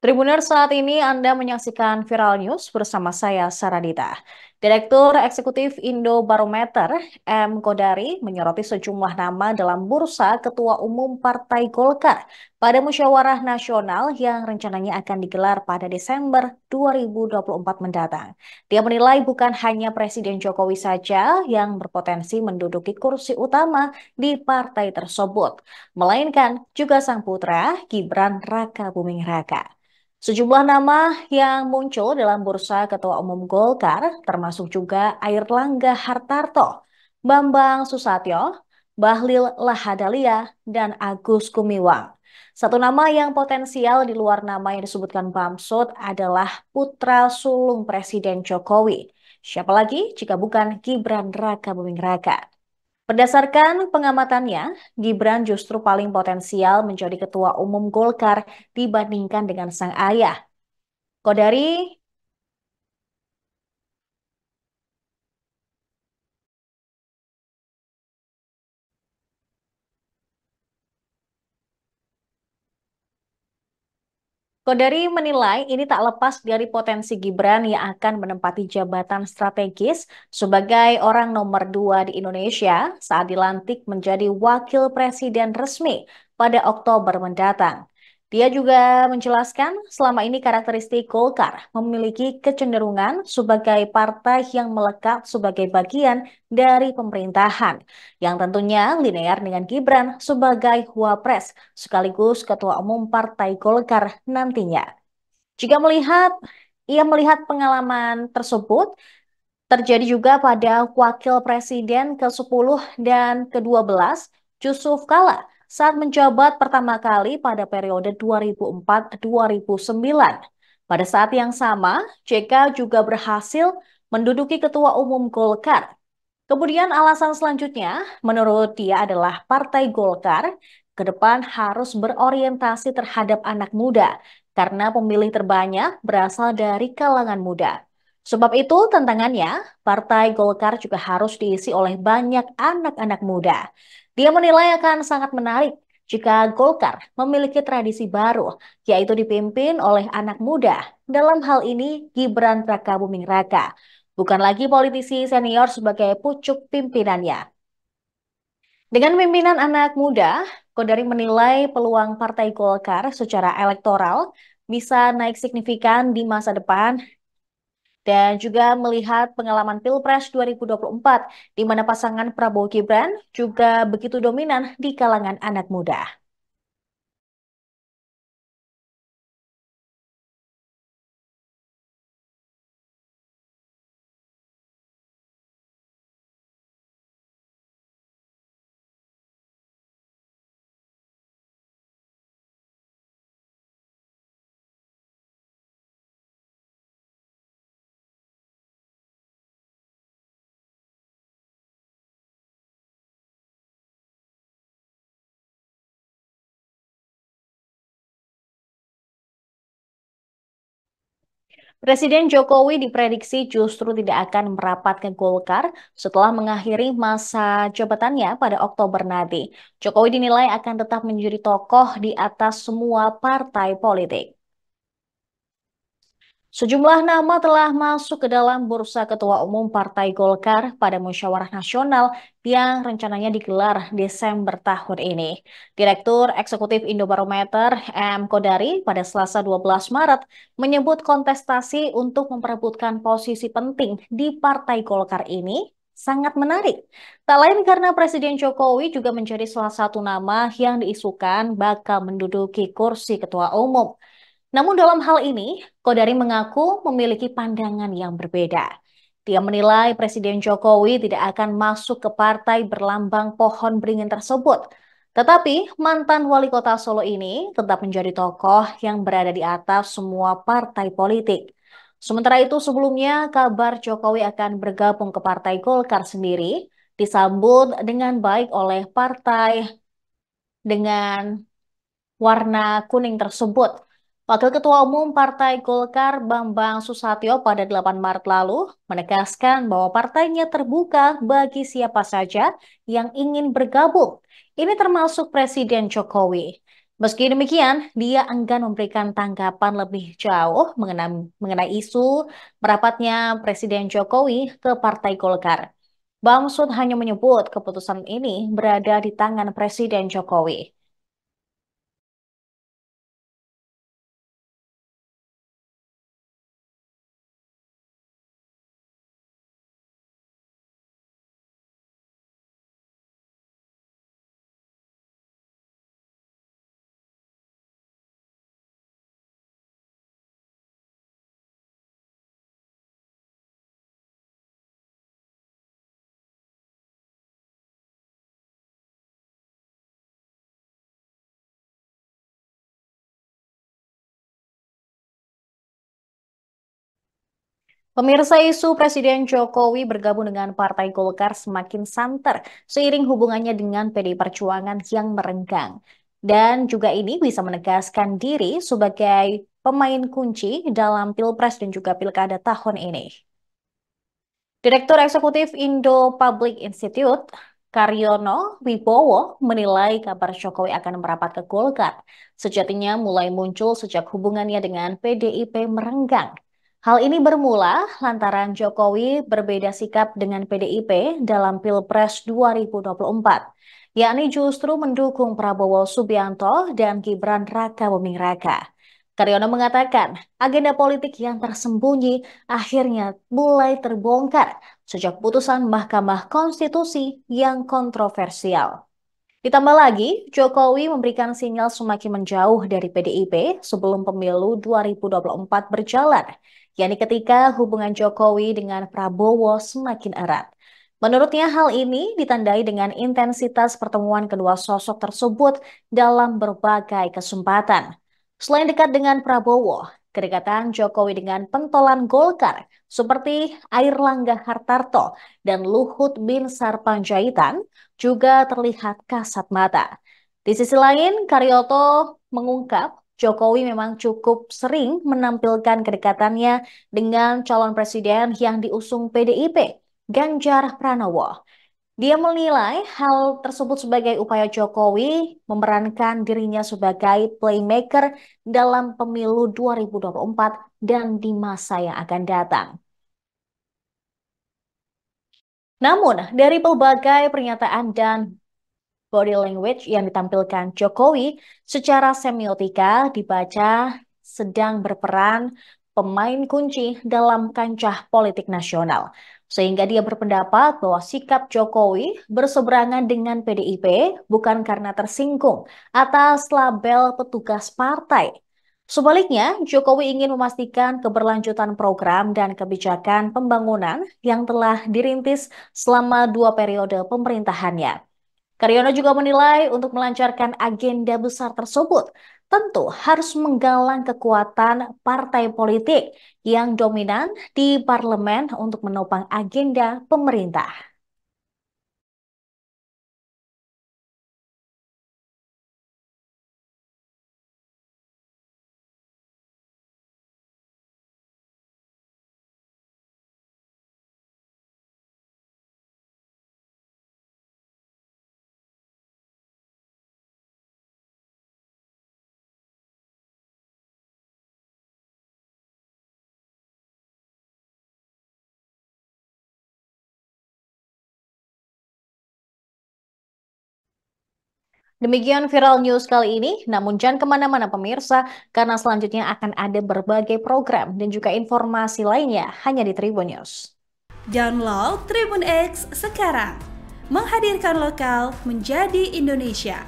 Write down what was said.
Tribuners, saat ini Anda menyaksikan Viral News bersama saya, Saradita. Direktur Eksekutif Indobarometer, M. Kodari, menyoroti sejumlah nama dalam bursa Ketua Umum Partai Golkar pada musyawarah nasional yang rencananya akan digelar pada Desember 2024 mendatang. Dia menilai bukan hanya Presiden Jokowi saja yang berpotensi menduduki kursi utama di partai tersebut, melainkan juga sang putra, Gibran Rakabuming Raka. Sejumlah nama yang muncul dalam bursa Ketua Umum Golkar, termasuk juga Airlangga Hartarto, Bambang Susatyo, Bahlil Lahadalia, dan Agus Gumiwang. Satu nama yang potensial di luar nama yang disebutkan Bamsud adalah putra sulung Presiden Jokowi. Siapa lagi jika bukan Gibran Rakabuming Raka? Berdasarkan pengamatannya, Gibran justru paling potensial menjadi ketua umum Golkar dibandingkan dengan sang ayah. Kodari Kodari menilai ini tak lepas dari potensi Gibran yang akan menempati jabatan strategis sebagai orang nomor 2 di Indonesia saat dilantik menjadi wakil presiden resmi pada Oktober mendatang. Dia juga menjelaskan selama ini karakteristik Golkar memiliki kecenderungan sebagai partai yang melekat sebagai bagian dari pemerintahan, yang tentunya linear dengan Gibran sebagai wapres sekaligus Ketua Umum Partai Golkar nantinya. Jika ia melihat pengalaman tersebut terjadi juga pada Wakil Presiden ke-10 dan ke-12, Yusuf Kala, saat menjabat pertama kali pada periode 2004-2009. Pada saat yang sama, JK juga berhasil menduduki Ketua Umum Golkar. Kemudian alasan selanjutnya, menurut dia adalah Partai Golkar ke depan harus berorientasi terhadap anak muda karena pemilih terbanyak berasal dari kalangan muda. Sebab itu tantangannya, Partai Golkar juga harus diisi oleh banyak anak-anak muda. Dia menilai akan sangat menarik jika Golkar memiliki tradisi baru, yaitu dipimpin oleh anak muda. Dalam hal ini, Gibran Rakabuming Raka bukan lagi politisi senior sebagai pucuk pimpinannya. Dengan pimpinan anak muda, Kodari menilai peluang Partai Golkar secara elektoral bisa naik signifikan di masa depan dan juga melihat pengalaman Pilpres 2024 di mana pasangan Prabowo Gibran juga begitu dominan di kalangan anak muda. Presiden Jokowi diprediksi justru tidak akan merapat ke Golkar setelah mengakhiri masa jabatannya pada Oktober nanti. Jokowi dinilai akan tetap menjadi tokoh di atas semua partai politik. Sejumlah nama telah masuk ke dalam bursa Ketua Umum Partai Golkar pada musyawarah nasional yang rencananya digelar Desember tahun ini. Direktur Eksekutif Indobarometer M. Kodari pada Selasa 12 Maret menyebut kontestasi untuk memperebutkan posisi penting di Partai Golkar ini sangat menarik. Tak lain karena Presiden Jokowi juga menjadi salah satu nama yang diisukan bakal menduduki kursi Ketua Umum. Namun dalam hal ini, Kodari mengaku memiliki pandangan yang berbeda. Dia menilai Presiden Jokowi tidak akan masuk ke partai berlambang pohon beringin tersebut. Tetapi mantan wali kota Solo ini tetap menjadi tokoh yang berada di atas semua partai politik. Sementara itu sebelumnya kabar Jokowi akan bergabung ke Partai Golkar sendiri disambut dengan baik oleh partai dengan warna kuning tersebut. Wakil Ketua Umum Partai Golkar Bambang Susatyo pada 8 Maret lalu menegaskan bahwa partainya terbuka bagi siapa saja yang ingin bergabung. Ini termasuk Presiden Jokowi. Meski demikian, dia enggan memberikan tanggapan lebih jauh mengenai isu merapatnya Presiden Jokowi ke Partai Golkar. Bamsud hanya menyebut keputusan ini berada di tangan Presiden Jokowi. Pemirsa, isu Presiden Jokowi bergabung dengan Partai Golkar semakin santer seiring hubungannya dengan PDI Perjuangan yang merenggang. Dan juga ini bisa menegaskan diri sebagai pemain kunci dalam Pilpres dan juga Pilkada tahun ini. Direktur Eksekutif Indo Public Institute, Karyono Wibowo, menilai kabar Jokowi akan merapat ke Golkar. Sejatinya mulai muncul sejak hubungannya dengan PDIP merenggang. Hal ini bermula lantaran Jokowi berbeda sikap dengan PDIP dalam Pilpres 2024, yakni justru mendukung Prabowo Subianto dan Gibran Rakabuming Raka. Karyono mengatakan, agenda politik yang tersembunyi akhirnya mulai terbongkar sejak putusan Mahkamah Konstitusi yang kontroversial. Ditambah lagi, Jokowi memberikan sinyal semakin menjauh dari PDIP sebelum pemilu 2024 berjalan, yakni ketika hubungan Jokowi dengan Prabowo semakin erat. Menurutnya hal ini ditandai dengan intensitas pertemuan kedua sosok tersebut dalam berbagai kesempatan. Selain dekat dengan Prabowo, kedekatan Jokowi dengan pentolan Golkar seperti Airlangga Hartarto dan Luhut Bin Sarpanjaitan juga terlihat kasat mata. Di sisi lain, Karyoto mengungkap Jokowi memang cukup sering menampilkan kedekatannya dengan calon presiden yang diusung PDIP, Ganjar Pranowo. Dia menilai hal tersebut sebagai upaya Jokowi memerankan dirinya sebagai playmaker dalam pemilu 2024 dan di masa yang akan datang. Namun, dari pelbagai pernyataan dan body language yang ditampilkan Jokowi secara semiotika dibaca sedang berperan pemain kunci dalam kancah politik nasional. Sehingga dia berpendapat bahwa sikap Jokowi berseberangan dengan PDIP bukan karena tersinggung atas label petugas partai. Sebaliknya, Jokowi ingin memastikan keberlanjutan program dan kebijakan pembangunan yang telah dirintis selama 2 periode pemerintahannya. Karyono juga menilai untuk melancarkan agenda besar tersebut, tentu harus menggalang kekuatan partai politik yang dominan di parlemen untuk menopang agenda pemerintah. Demikian viral news kali ini, namun jangan kemana-mana pemirsa, karena selanjutnya akan ada berbagai program dan juga informasi lainnya hanya di Tribun News. Download Tribun X sekarang, menghadirkan lokal menjadi Indonesia.